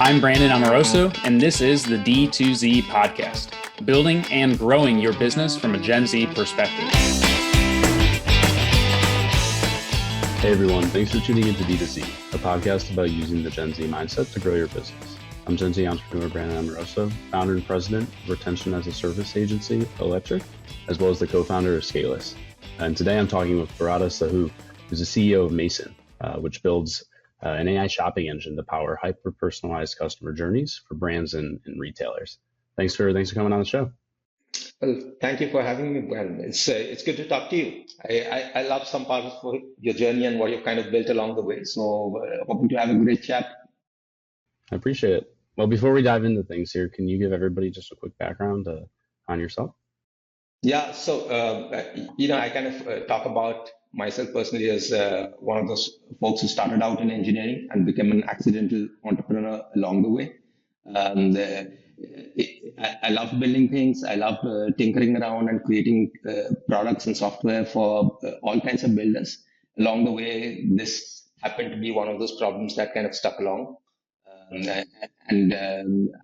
I'm Brandon Amoroso, and this is the D2Z podcast, building and growing your business from a Gen Z perspective. Hey everyone, thanks for tuning into D2Z, a podcast about using the Gen Z mindset to grow your business. I'm Gen Z entrepreneur Brandon Amoroso, founder and president of Retention as a Service agency, Electric, as well as the co-founder of Scaleless. And today I'm talking with Barada Sahu, who's the CEO of Mason, which builds an AI shopping engine to power hyper-personalized customer journeys for brands and retailers. Thanks for coming on the show. Well, thank you for having me, Brandon. It's good to talk to you. I love some parts of your journey and what you've kind of built along the way. So hoping to have a great chat. I appreciate it. Well, before we dive into things here, can you give everybody just a quick background on yourself? Yeah, so I kind of talk about myself personally as one of those folks who started out in engineering and became an accidental entrepreneur along the way. I love building things. I love tinkering around and creating products and software for all kinds of builders. Along the way, this happened to be one of those problems that kind of stuck along.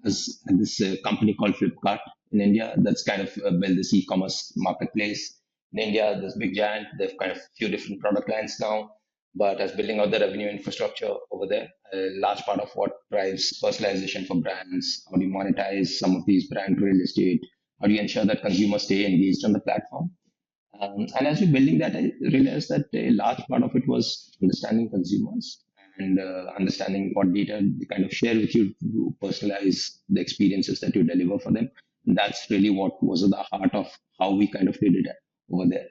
As this company called Flipkart in India, that's kind of built this e-commerce marketplace in India. This big giant, they've kind of few different product lines now, but as building out the revenue infrastructure over there, a large part of what drives personalization for brands, how do you monetize some of these brand real estate, how do you ensure that consumers stay engaged on the platform. And as we're building that, I realized that a large part of it was understanding consumers and understanding what data they kind of share with you to personalize the experiences that you deliver for them. And that's really what was at the heart of how we kind of did it over there.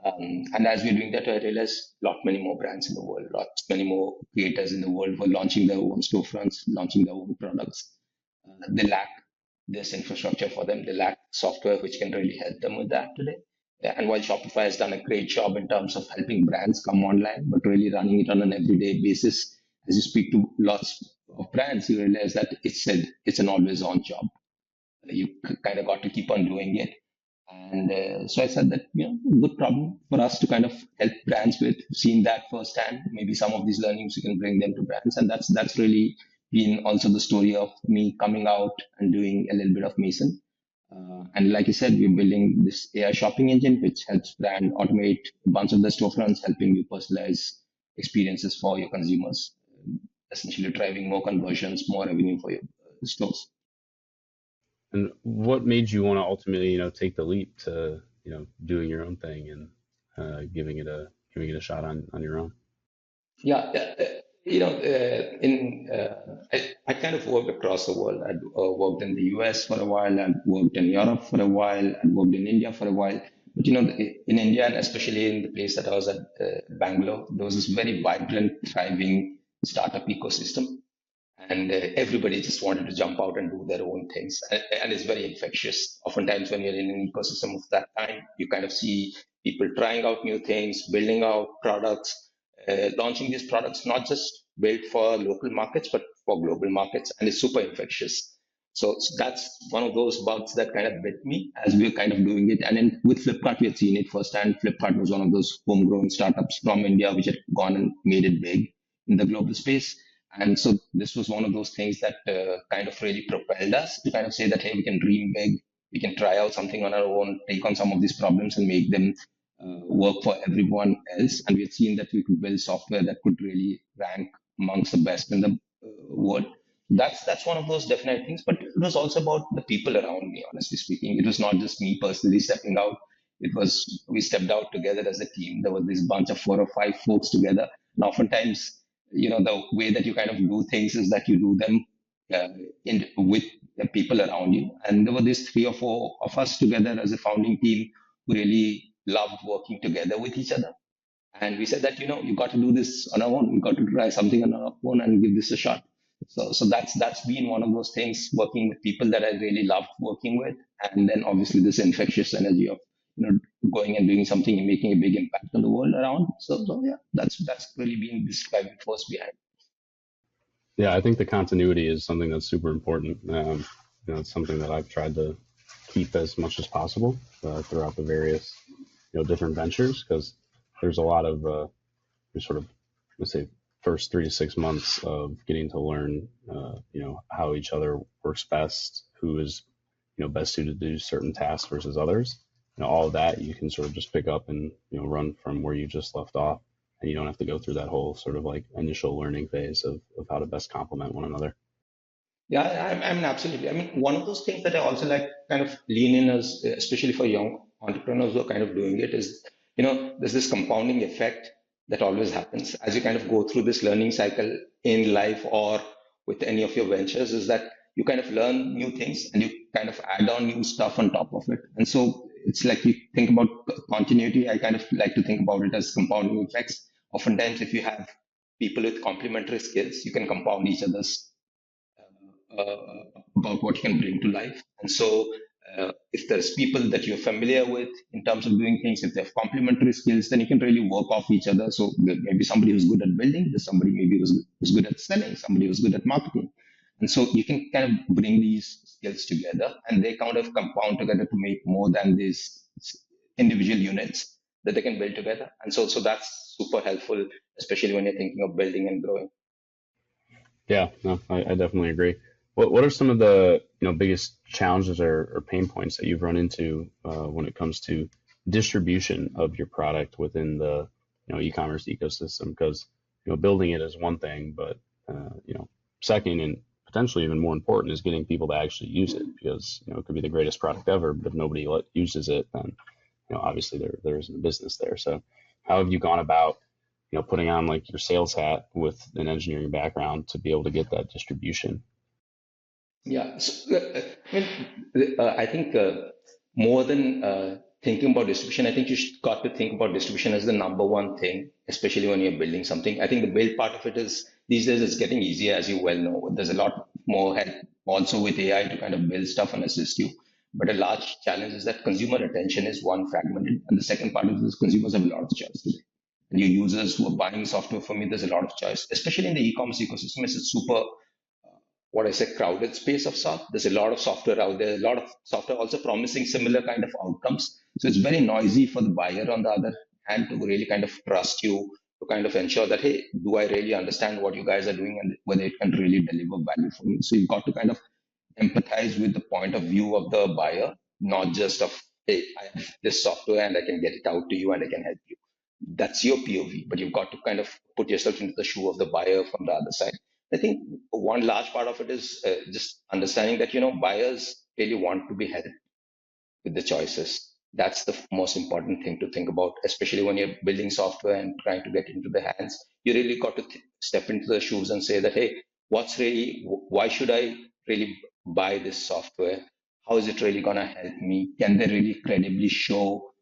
And as we're doing that, I realized lot many more brands in the world, lots many more creators in the world were launching their own storefronts, launching their own products. They lack this infrastructure for them. They lack software which can really help them with that today. And while Shopify has done a great job in terms of helping brands come online, but really running it on an everyday basis, as you speak to lots of brands, you realize that it's an always on job. You kind of got to keep on doing it. And so I said that, good problem for us to kind of help brands with, seeing that firsthand. Maybe some of these learnings we can bring them to brands. And that's really been also the story of me coming out and doing a little bit of Mason. And like you said, we're building this AI shopping engine, which helps brand automate a bunch of the storefronts, helping you personalize experiences for your consumers, essentially driving more conversions, more revenue for your stores. And what made you want to ultimately, take the leap to, doing your own thing and giving it a shot on your own? Yeah, I kind of worked across the world. I worked in the US for a while. I worked in Europe for a while. I worked in India for a while. But in India, and especially in the place that I was at, Bangalore, there was this very vibrant, thriving startup ecosystem. And everybody just wanted to jump out and do their own things. And it's very infectious. Oftentimes, when you're in an ecosystem of that kind, you kind of see people trying out new things, building out products, launching these products, not just built for local markets, but for global markets. And it's super infectious. So that's one of those bugs that kind of bit me as we were kind of doing it. And then with Flipkart, we had seen it firsthand. Flipkart was one of those homegrown startups from India, which had gone and made it big in the global space. And so this was one of those things that kind of really propelled us to kind of say that, hey, we can dream big, we can try out something on our own, take on some of these problems and make them work for everyone else. And we had seen that we could build software that could really rank amongst the best in the world. That's one of those definite things, but it was also about the people around me, honestly speaking. It was not just me personally stepping out. We stepped out together as a team. There was this bunch of 4 or 5 folks together. And oftentimes, the way that you kind of do things is that you do them with the people around you. And there were these 3 or 4 of us together as a founding team who really loved working together with each other. And we said that, you got to do this on our own. We got to try something on our own and give this a shot. So that's been one of those things, working with people that I really loved working with. And then obviously this infectious energy of, going and doing something and making a big impact on the world around. So yeah, that's really been the driving force behind. Yeah, I think the continuity is something that's super important. It's something that I've tried to keep as much as possible throughout the various, different ventures, because there's a lot of sort of, let's say, first 3 to 6 months of getting to learn, how each other works best, who is, best suited to do certain tasks versus others. All of that you can sort of just pick up and, run from where you just left off. And you don't have to go through that whole sort of like initial learning phase of how to best complement one another. Yeah, I mean, absolutely. I mean, one of those things that I also like kind of lean in as, especially for young entrepreneurs who are kind of doing it is, there's this compounding effect that always happens as you kind of go through this learning cycle in life or with any of your ventures, is that you kind of learn new things and you kind of add on new stuff on top of it. And so it's like you think about continuity. I kind of like to think about it as compounding effects. Oftentimes, if you have people with complementary skills, you can compound each other's about what you can bring to life. And so, if there's people that you're familiar with in terms of doing things, if they have complementary skills, then you can really work off each other. So maybe somebody who's good at building, there's somebody maybe who's good at selling, somebody who's good at marketing. And so you can kind of bring these skills together and they kind of compound together to make more than these individual units that they can build together. And so that's super helpful, especially when you're thinking of building and growing. Yeah, no, I definitely agree. What are some of the biggest challenges or pain points that you've run into when it comes to distribution of your product within the e-commerce ecosystem? Because building it is one thing, but second and potentially even more important is getting people to actually use it, because it could be the greatest product ever, but if nobody uses it, then obviously there isn't a business there. So how have you gone about putting on like your sales hat with an engineering background to be able to get that distribution? Yeah, so, I think more than thinking about distribution, I think you should got to think about distribution as the number one thing, especially when you're building something. I think the build part of it is these days it's getting easier, as you well know. There's a lot more help also with AI to kind of build stuff and assist you. But a large challenge is that consumer attention is one fragmented, and the second part of this, consumers have a lot of choice today. And your users who are buying software from me, there's a lot of choice, especially in the e-commerce ecosystem. It's a super what I say, crowded space of sort. There's a lot of software out there, a lot of software also promising similar kind of outcomes. So it's very noisy for the buyer on the other hand to really kind of trust you, to kind of ensure that, hey, do I really understand what you guys are doing and whether it can really deliver value for me? So you've got to kind of empathize with the point of view of the buyer, not just of, hey, I have this software and I can get it out to you and I can help you. That's your POV, but you've got to kind of put yourself into the shoe of the buyer from the other side. I think one large part of it is just understanding that, buyers really want to be helped with the choices. That's the most important thing to think about, especially when you're building software and trying to get into the hands. You really got to step into the shoes and say that, hey, why should I really buy this software? How is it really going to help me? Can they really credibly show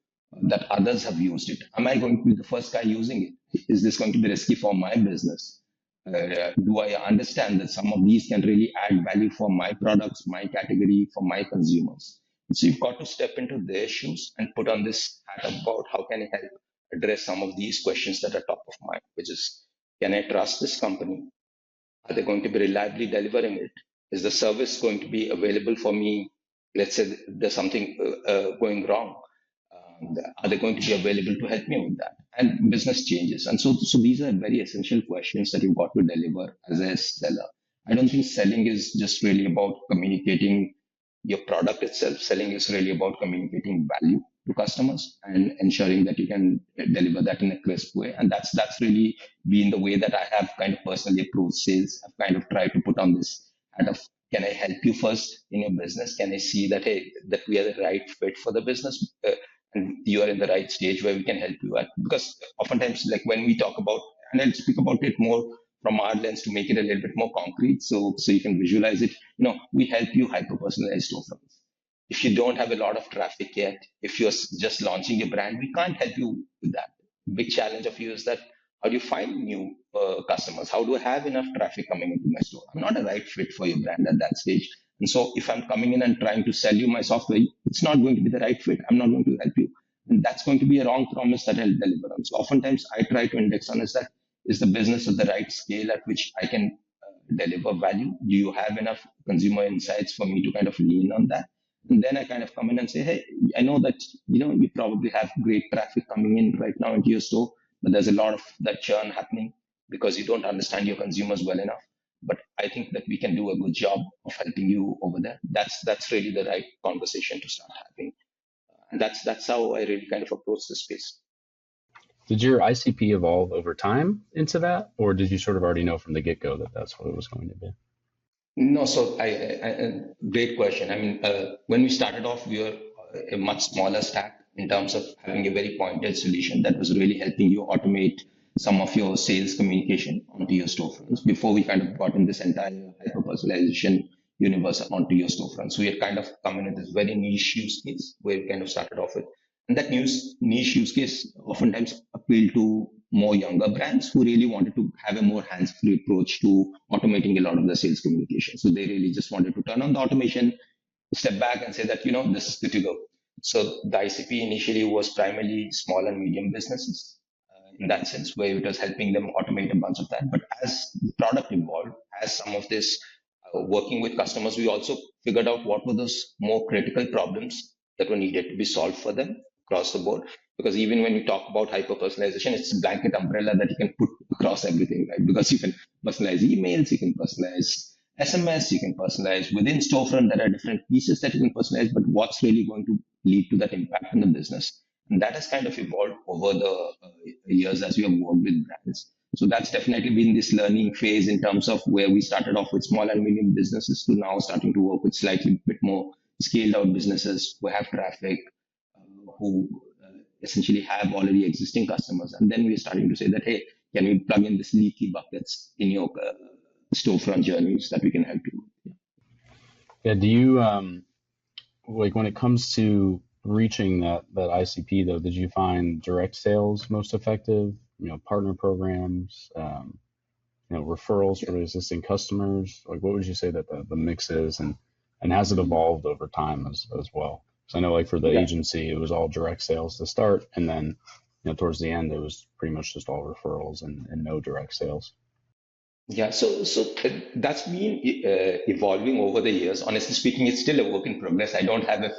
that others have used it? Am I going to be the first guy using it? Is this going to be risky for my business? Do I understand that some of these can really add value for my products, my category, for my consumers? So you've got to step into their shoes and put on this hat about how can I help address some of these questions that are top of mind, which is, can I trust this company? Are they going to be reliably delivering it? Is the service going to be available for me? Let's say there's something going wrong. Are they going to be available to help me with that? And business changes. And so these are very essential questions that you've got to deliver as a seller. I don't think selling is just really about communicating your product itself. Selling is really about communicating value to customers and ensuring that you can deliver that in a crisp way. And that's really been the way that I have kind of personally approached sales. I've kind of tried to put on this hat of, can I help you first in your business? Can I see that, hey, that we are the right fit for the business? And you are in the right stage where we can help you at. Because oftentimes, like when we talk about, and I'll speak about it more from our lens to make it a little bit more concrete, so you can visualize it. We help you hyper personalize storefronts. If you don't have a lot of traffic yet, if you're just launching a brand, we can't help you with that. Big challenge of you is that how do you find new customers? How do I have enough traffic coming into my store? I'm not a right fit for your brand at that stage. And so if I'm coming in and trying to sell you my software, it's not going to be the right fit. I'm not going to help you. And that's going to be a wrong promise that I'll deliver on. So oftentimes I try to index on is the business at the right scale at which I can deliver value? Do you have enough consumer insights for me to kind of lean on that? And then I kind of come in and say, hey, I know that, you probably have great traffic coming in right now into your store, but there's a lot of that churn happening. because you don't understand your consumers well enough. But I think that we can do a good job of helping you over there. That's really the right conversation to start having. And that's how I really kind of approach the space. Did your ICP evolve over time into that, or did you sort of already know from the get-go that that's what it was going to be? No, so great question. I mean, when we started off, we were a much smaller stack in terms of having a very pointed solution that was really helping you automate some of your sales communication onto your storefronts before we kind of brought in this entire hyper personalization universe onto your storefront. So we had kind of come in with this very niche use case where we kind of started off with. And that niche use case oftentimes appealed to more younger brands who really wanted to have a more hands-free approach to automating a lot of the sales communication. So they really just wanted to turn on the automation, step back and say that, this is good to go. So the ICP initially was primarily small and medium businesses in that sense, where it was helping them automate a bunch of that. But as the product evolved, as some of this working with customers, we also figured out what were those more critical problems that were needed to be solved for them across the board. Because even when we talk about hyper personalization, it's a blanket umbrella that you can put across everything, right? Because you can personalize emails, you can personalize SMS, you can personalize within storefront. There are different pieces that you can personalize, but what's really going to lead to that impact in the business? And that has kind of evolved over the years as we have worked with brands. So that's definitely been this learning phase in terms of where we started off with small and medium businesses to now starting to work with slightly bit more scaled out businesses who have traffic, who essentially have already existing customers. And then we're starting to say that, hey, can we plug in this leaky buckets in your storefront journeys that we can help you with? Yeah. Do you like when it comes to reaching that ICP though, did you find direct sales most effective? Partner programs, referrals for existing customers? Like, what would you say that the mix is, and has it evolved over time as well? Because I know, like for the agency, it was all direct sales to start, and then towards the end, it was pretty much just all referrals and no direct sales. Yeah, so that's been evolving over the years. Honestly speaking, it's still a work in progress. I don't have a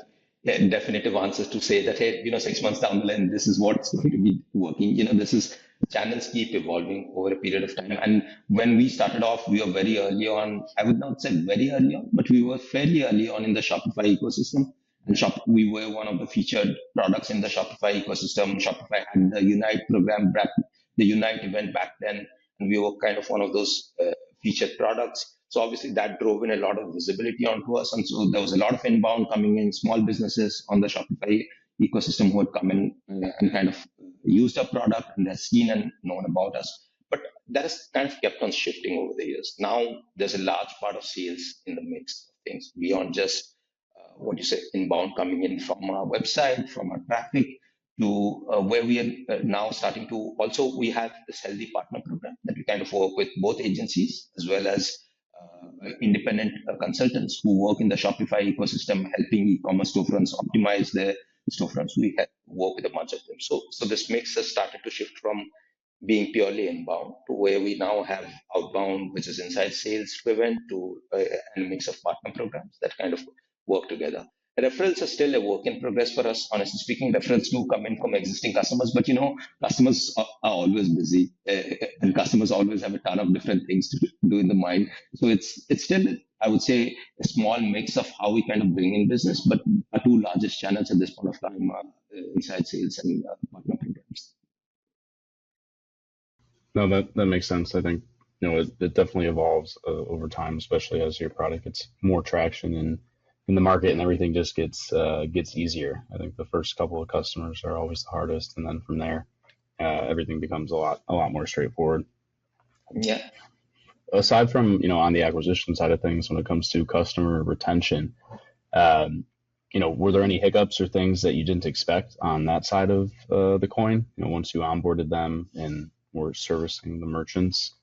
definitive answer to say that, hey, 6 months down the line, this is what's going to be working. This is channels keep evolving over a period of time. And when we started off, we were very early on. I would not say very early on, but we were fairly early on in the Shopify ecosystem. And we were one of the featured products in the Shopify ecosystem. Shopify had the Unite program, the Unite event back then, and we were kind of one of those featured products. So obviously that drove in a lot of visibility onto us. And so there was a lot of inbound coming in, small businesses on the Shopify ecosystem who had come in and kind of used our product and they're seen and known about us. But that has kind of kept on shifting over the years. Now there's a large part of sales in the mix of things beyond just inbound coming in from our website, from our traffic, to where we are now starting to also, we have this healthy partner program that we kind of work with both agencies as well as independent consultants who work in the Shopify ecosystem, helping e-commerce storefronts optimize their storefronts. We work with a bunch of them. So this mix has started to shift from being purely inbound to where we now have outbound, which is inside sales driven, to and a mix of partner programs that kind of work together. Referrals are still a work in progress for us. Honestly speaking, referrals do come in from existing customers, but customers are always busy, and customers always have a ton of different things to do in the mind. So it's still, I would say, a small mix of how we kind of bring in business, but our two largest channels at this point of time are inside sales and partner programs. No, that makes sense. I think it definitely evolves over time, especially as your product gets more traction in the market and everything just gets easier. I think the first couple of customers are always the hardest, and then from there, everything becomes a lot more straightforward. Yeah. Aside from on the acquisition side of things, when it comes to customer retention, were there any hiccups or things that you didn't expect on that side of the coin? Once you onboarded them and were servicing the merchants.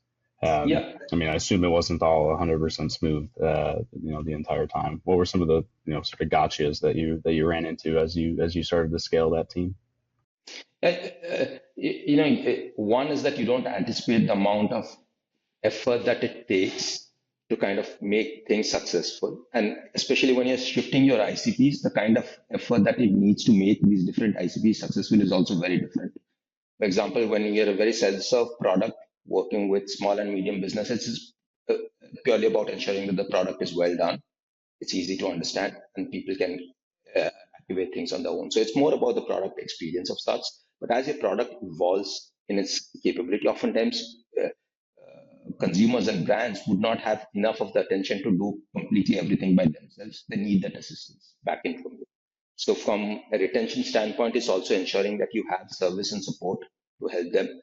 I mean, I assume it wasn't all 100% smooth, the entire time. What were some of the, sort of gotchas that you ran into as you started to scale that team? One is that you don't anticipate the amount of effort that it takes to kind of make things successful. And especially when you're shifting your ICPs, the kind of effort that it needs to make these different ICPs successful is also very different. For example, when you're a very self-serve product, working with small and medium businesses is purely about ensuring that the product is well done, it's easy to understand, and people can activate things on their own. So it's more about the product experience of such. But as your product evolves in its capability, oftentimes consumers and brands would not have enough of the attention to do completely everything by themselves. They need that assistance back in from you. So from a retention standpoint, it's also ensuring that you have service and support to help them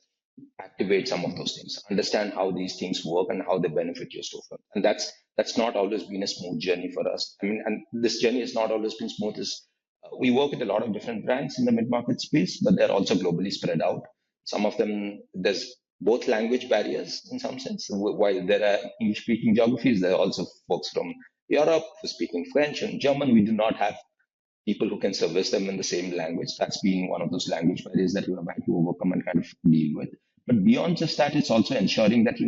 activate some of those things, understand how these things work and how they benefit your storefront. And that's not always been a smooth journey for us. I mean, and this journey has not always been smooth. We work with a lot of different brands in the mid-market space, but they're also globally spread out. Some of them, there's both language barriers in some sense. While there are English-speaking geographies, there are also folks from Europe who speaking French and German. We do not have people who can service them in the same language. That's been one of those language barriers that we have had to overcome and kind of deal with. But beyond just that, it's also ensuring that,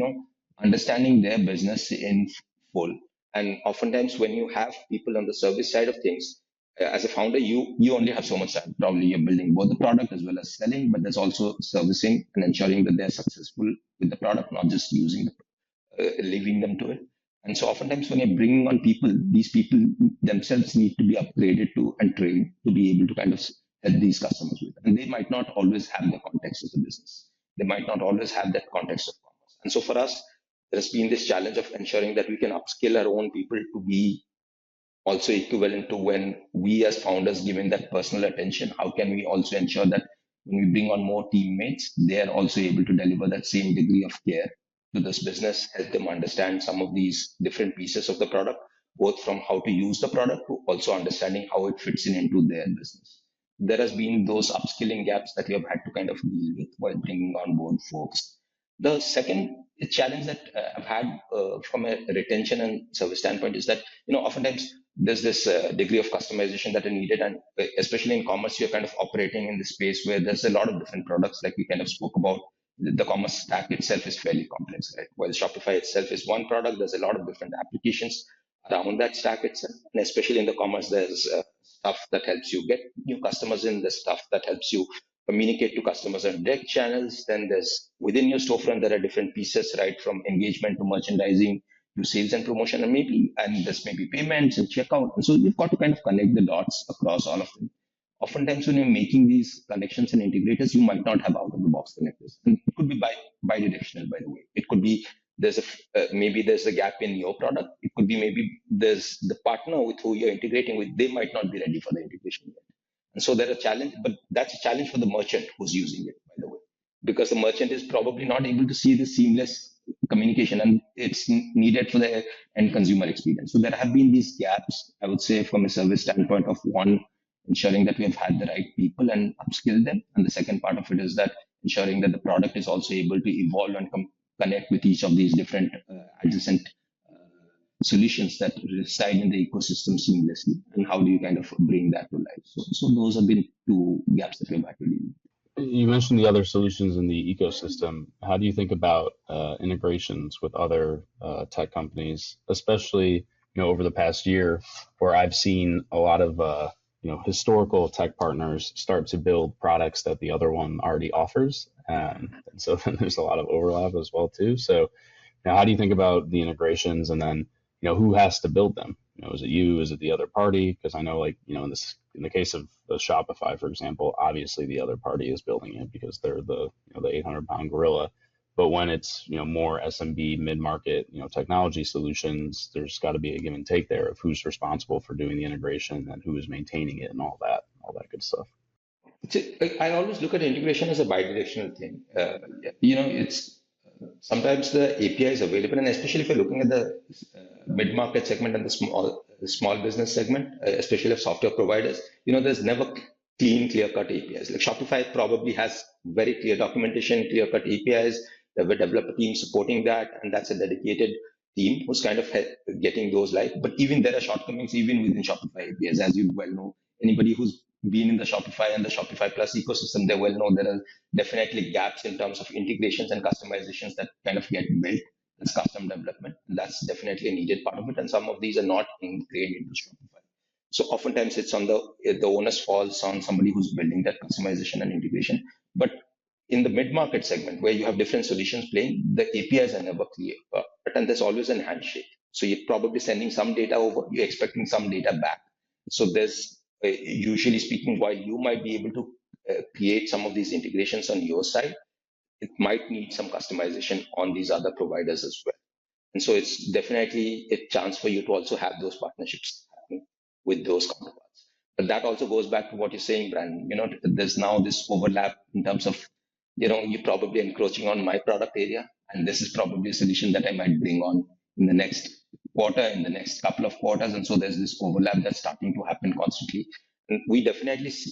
understanding their business in full. And oftentimes when you have people on the service side of things, as a founder, you only have so much time. Probably you're building both the product as well as selling, but there's also servicing and ensuring that they're successful with the product, not just using leaving them to it. And so oftentimes when you're bringing on people, these people themselves need to be upgraded to and trained to be able to kind of help these customers with. And they might not always have the context of the business. They might not always have that context of commerce. And so for us, there's been this challenge of ensuring that we can upskill our own people to be also equivalent to when we as founders giving that personal attention. How can we also ensure that when we bring on more teammates, they are also able to deliver that same degree of care to this business, help them understand some of these different pieces of the product, both from how to use the product to also understanding how it fits in into their business. There has been those upskilling gaps that we have had to kind of deal with while bringing on board folks. The second challenge that I've had from a retention and service standpoint is that, oftentimes there's this degree of customization that are needed. And especially in commerce, you're kind of operating in the space where there's a lot of different products, like we kind of spoke about. The commerce stack itself is fairly complex, right? While Shopify itself is one product, there's a lot of different applications around that stack itself. And especially in the commerce, there's stuff that helps you get new customers in, there's stuff that helps you communicate to customers on direct channels. Then there's within your storefront, there are different pieces, right? From engagement to merchandising to sales and promotion, and there's maybe payments and checkout. And so you've got to kind of connect the dots across all of them. Oftentimes when you're making these connections and integrators, you might not have out of the box connectors. And it could be bi-directional, by the way. It could be maybe there's a gap in your product. It could be maybe there's the partner with who you're integrating with, they might not be ready for the integration yet. And so there's a challenge, but that's a challenge for the merchant who's using it, by the way, because the merchant is probably not able to see the seamless communication, and it's needed for the end consumer experience. So there have been these gaps, I would say, from a service standpoint of one, ensuring that we have had the right people and upskill them. And the second part of it is that ensuring that the product is also able to evolve and connect with each of these different adjacent solutions that reside in the ecosystem seamlessly, and how do you kind of bring that to life? So those have been two gaps that we've had to deal with. You mentioned the other solutions in the ecosystem. How do you think about integrations with other tech companies, especially over the past year, where I've seen a lot of historical tech partners start to build products that the other one already offers, and so then there's a lot of overlap as well too. So how do you think about the integrations, and then who has to build them? Is it you? Is it the other party? Because I know, in the case of the Shopify, for example, obviously the other party is building it because they're the 800-pound gorilla. But when it's more SMB mid-market technology solutions, there's got to be a give and take there of who's responsible for doing the integration and who is maintaining it and all that good stuff. I always look at integration as a bi-directional thing. It's sometimes the API is available, and especially if you're looking at the mid-market segment and the small business segment, especially of software providers, there's never clear-cut APIs. Like Shopify probably has very clear documentation, clear-cut APIs. They have a developer team supporting that, and that's a dedicated team who's kind of getting those live. But even there are shortcomings even within Shopify APIs, as you well know. Anybody who's been in the Shopify and the Shopify Plus ecosystem, they well know there are definitely gaps in terms of integrations and customizations that kind of get built as custom development. And that's definitely a needed part of it. And some of these are not integrated into Shopify. So oftentimes it's on the onus falls on somebody who's building that customization and integration. But in the mid-market segment where you have different solutions playing, the APIs are never clear, and there's always a handshake. So you're probably sending some data over, you're expecting some data back. So there's usually speaking, while you might be able to create some of these integrations on your side, it might need some customization on these other providers as well. And so it's definitely a chance for you to also have those partnerships happening with those counterparts. But that also goes back to what you're saying, Brandon. There's now this overlap in terms of, you're probably encroaching on my product area, and this is probably a solution that I might bring on in the next quarter, in the next couple of quarters. And so there's this overlap that's starting to happen constantly. And we definitely see,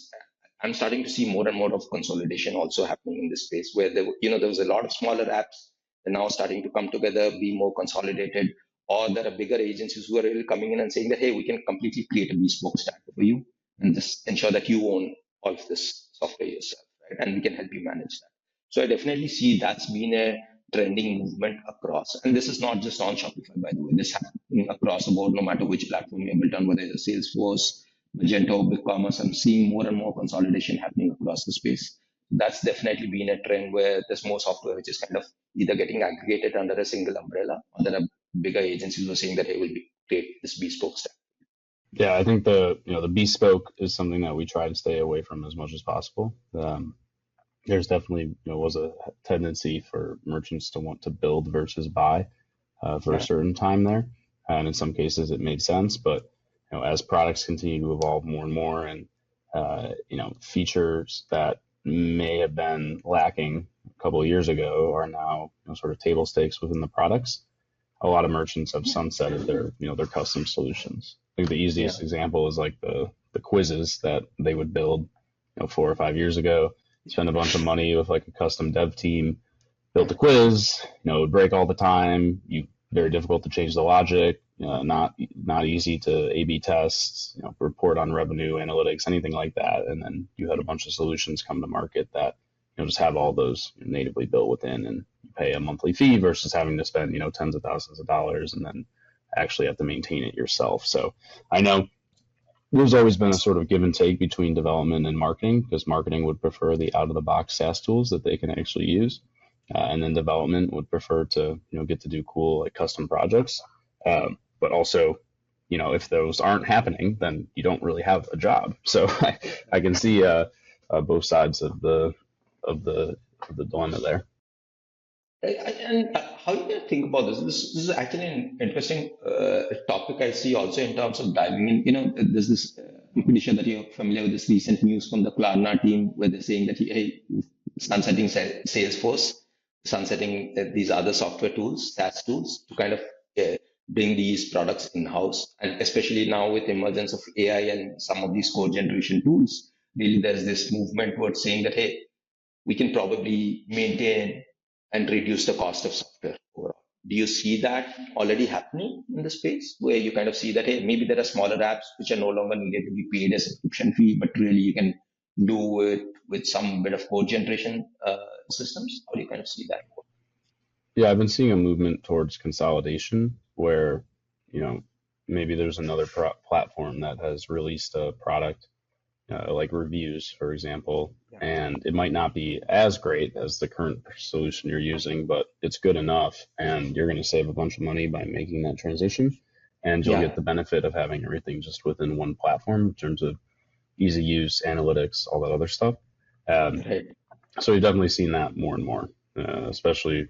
I'm starting to see more and more of consolidation also happening in this space where there was a lot of smaller apps. They're now starting to come together, be more consolidated, or there are bigger agencies who are really coming in and saying that, hey, we can completely create a bespoke stack for you and just ensure that you own all of this software yourself, right? And we can help you manage that. So I definitely see that's been a trending movement across. And this is not just on Shopify, by the way. This happening across the board, no matter which platform you're built on, whether it's Salesforce, Magento, BigCommerce. I'm seeing more and more consolidation happening across the space. That's definitely been a trend where there's more software which is kind of either getting aggregated under a single umbrella, or there are bigger agencies who are saying that, hey, we'll create this bespoke stack. Yeah, I think the bespoke is something that we try to stay away from as much as possible. There's definitely was a tendency for merchants to want to build versus buy for a certain time there, and in some cases it made sense. But as products continue to evolve more and more, and features that may have been lacking a couple of years ago are now sort of table stakes within the products. A lot of merchants have sunsetted their custom solutions. I think the easiest example is like the quizzes that they would build 4 or 5 years ago. Spend a bunch of money with like a custom dev team, built a quiz, it would break all the time. Very difficult to change the logic, not easy to A/B test, report on revenue analytics, anything like that. And then you had a bunch of solutions come to market that just have all those natively built within, and you pay a monthly fee versus having to spend tens of thousands of dollars and then actually have to maintain it yourself. So I know there's always been a sort of give and take between development and marketing, because marketing would prefer the out-of-the-box SaaS tools that they can actually use, and then development would prefer to get to do cool like custom projects. But also, if those aren't happening, then you don't really have a job. So I can see both sides of the dilemma there. And how do you think about this? This is actually an interesting topic I see also in terms of diving in. There's this, I'm pretty sure that you're familiar with this recent news from the Klarna team where they're saying that, hey, sunsetting Salesforce, sunsetting these other software tools, SaaS tools, to kind of bring these products in-house. And especially now with the emergence of AI and some of these code generation tools, really there's this movement towards saying that, hey, we can probably maintain and reduce the cost of software overall. Do you see that already happening in the space where you kind of see that, hey, maybe there are smaller apps which are no longer needed to be paid a subscription fee, but really you can do it with some bit of code generation systems? How do you kind of see that? Yeah, I've been seeing a movement towards consolidation where, maybe there's another platform that has released a product like reviews, for example, and it might not be as great as the current solution you're using, but it's good enough, and you're going to save a bunch of money by making that transition, and you'll get the benefit of having everything just within one platform in terms of easy use, analytics, all that other stuff. So we've definitely seen that more and more, especially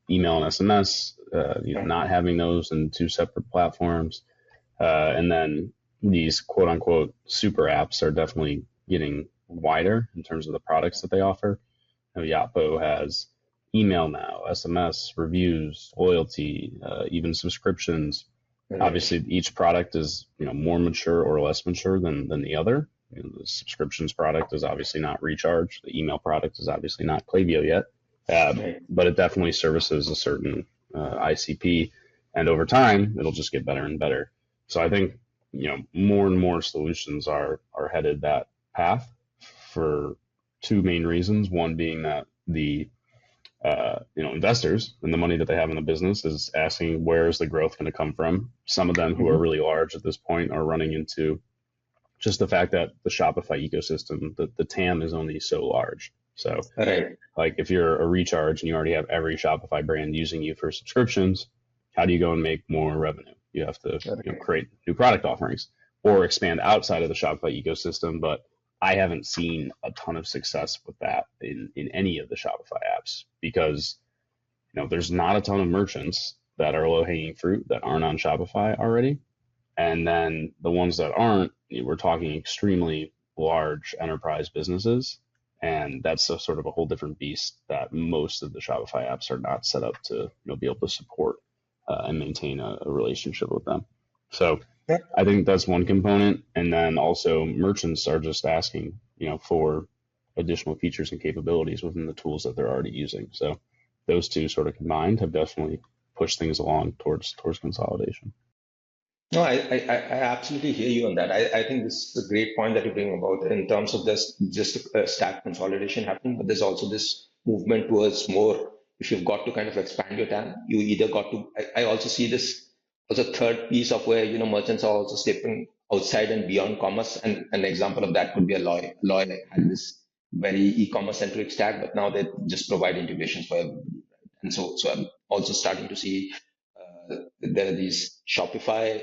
email and SMS, not having those in two separate platforms, and then these quote unquote super apps are definitely getting wider in terms of the products that they offer. Yapo has email now, SMS, reviews, loyalty, even subscriptions. Obviously, each product is more mature or less mature than the other. The subscriptions product is obviously not Recharge. The email product is obviously not Klaviyo yet, but it definitely services a certain ICP, and over time it'll just get better and better. So I think more and more solutions are headed that path for two main reasons. One being that the investors and the money that they have in the business is asking where is the growth going to come from. Some of them who are really large at this point are running into just the fact that the Shopify ecosystem, the TAM is only so large. So Right. like if you're a recharge and you already have every Shopify brand using you for subscriptions, how do you go and make more revenue? You have to, Right. create new product offerings or expand outside of the Shopify ecosystem. But I haven't seen a ton of success with that in any of the Shopify apps because, there's not a ton of merchants that are low hanging fruit that aren't on Shopify already. And then the ones that aren't, we're talking extremely large enterprise businesses. And that's a sort of a whole different beast that most of the Shopify apps are not set up to be able to support and maintain a relationship with them. So Yeah. I think that's one component. And then also merchants are just asking, for additional features and capabilities within the tools that they're already using. So those two sort of combined have definitely pushed things along towards consolidation. No, I absolutely hear you on that. I think this is a great point that you bring about in terms of this just stack consolidation happening, but there's also this movement towards more. If you've got to kind of expand your TAM, you either got to. I also see this as a third piece of where merchants are also stepping outside and beyond commerce. And an example of that could be a Loy. Loy had this very e-commerce centric stack, but now they just provide integrations for everybody. And so I'm also starting to see there are these Shopify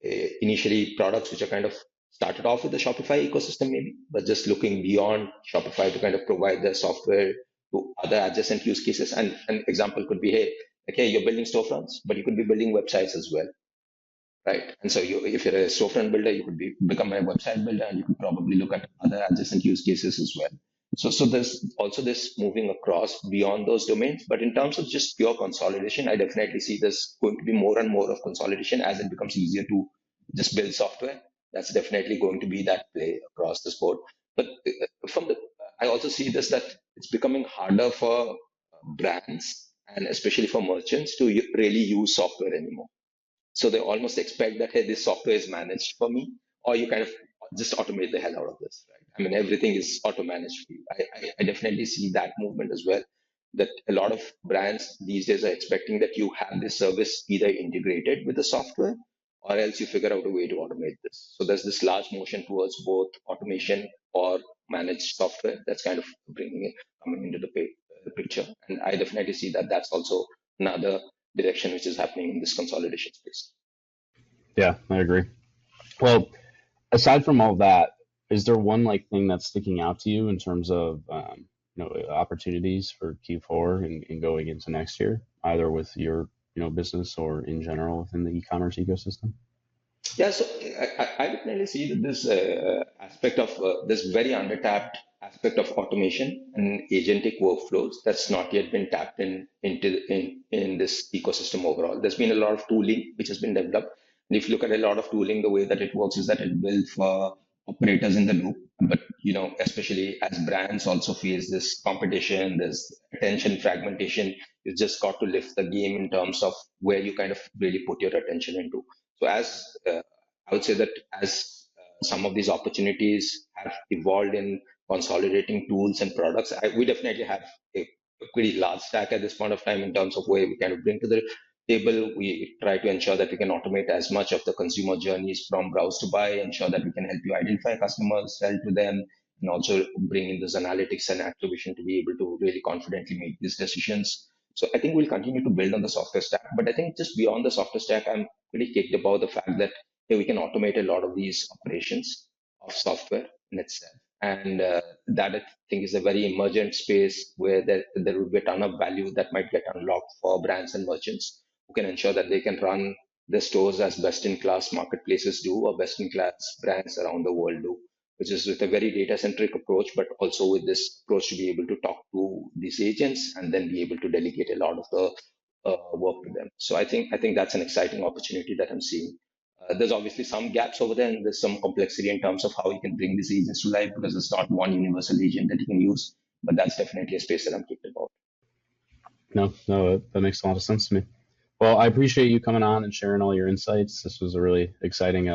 initially products which are kind of started off with the Shopify ecosystem maybe, but just looking beyond Shopify to kind of provide their software to other adjacent use cases. And an example could be, hey, okay, you're building storefronts, but you could be building websites as well, right? And so if you're a storefront builder, you could become a website builder, and you could probably look at other adjacent use cases as well. So there's also this moving across beyond those domains. But in terms of just pure consolidation, I definitely see this going to be more and more of consolidation as it becomes easier to just build software. That's definitely going to be that play across this board. But I also see this that it's becoming harder for brands and especially for merchants to really use software anymore. So they almost expect that, hey, this software is managed for me, or you kind of just automate the hell out of this, right? I mean, everything is auto managed for you. I definitely see that movement as well. That a lot of brands these days are expecting that you have this service either integrated with the software or else you figure out a way to automate this. So there's this large motion towards both automation or managed software that's kind of coming into the picture. And I definitely see that that's also another direction which is happening in this consolidation space. Yeah, I agree. Well, aside from all that, is there one thing that's sticking out to you in terms of opportunities for Q4 and going into next year, either with your business or in general within the e-commerce ecosystem? Yeah, so I definitely see that this aspect of this very undertapped aspect of automation and agentic workflows that's not yet been tapped in this ecosystem overall. There's been a lot of tooling which has been developed. And if you look at a lot of tooling, the way that it works is that it built for operators in the loop. But especially as brands also face this competition, there's attention fragmentation. You just got to lift the game in terms of where you kind of really put your attention into. So I would say that as some of these opportunities have evolved in consolidating tools and products, we definitely have a pretty large stack at this point of time in terms of where we kind of bring to the table. We try to ensure that we can automate as much of the consumer journeys from browse to buy, ensure that we can help you identify customers, sell to them, and also bring in those analytics and activation to be able to really confidently make these decisions. So I think we'll continue to build on the software stack, but I think just beyond the software stack, I'm pretty kicked about the fact that we can automate a lot of these operations of software in itself. And that I think is a very emergent space where there will be a ton of value that might get unlocked for brands and merchants who can ensure that they can run their stores as best in class marketplaces do or best in class brands around the world do, which is with a very data centric approach, but also with this approach to be able to talk to these agents and then be able to delegate a lot of the work to them. So I think that's an exciting opportunity that I'm seeing. There's obviously some gaps over there, and there's some complexity in terms of how you can bring these agents to life because it's not one universal agent that you can use. But that's definitely a space that I'm kicked about. No, that makes a lot of sense to me. Well, I appreciate you coming on and sharing all your insights. This was a really exciting,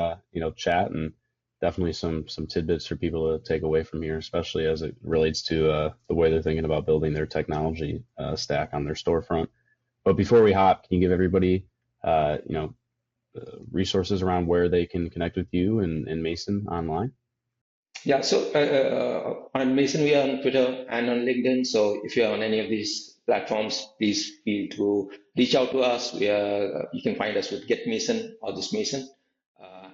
chat, and definitely some tidbits for people to take away from here, especially as it relates to the way they're thinking about building their technology stack on their storefront. But before we hop, can you give everybody, resources around where they can connect with you and Mason online? Yeah, so I'm Mason. We are on Twitter and on LinkedIn. So if you're on any of these platforms, please feel to reach out to us. You can find us with Get Mason or Just Mason,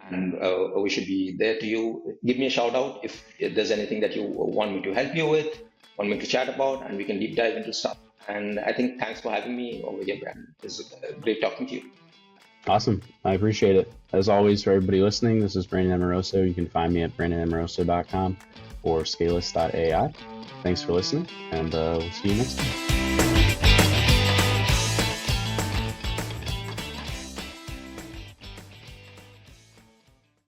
and we should be there to you. Give me a shout out if there's anything that you want me to help you with, want me to chat about, and we can deep dive into stuff. And I think thanks for having me over here, Brandon. It's great talking to you. Awesome. I appreciate it. As always, for everybody listening, this is Brandon Amoroso. You can find me at brandonamoroso.com or scalist.ai. Thanks for listening, and we'll see you next time.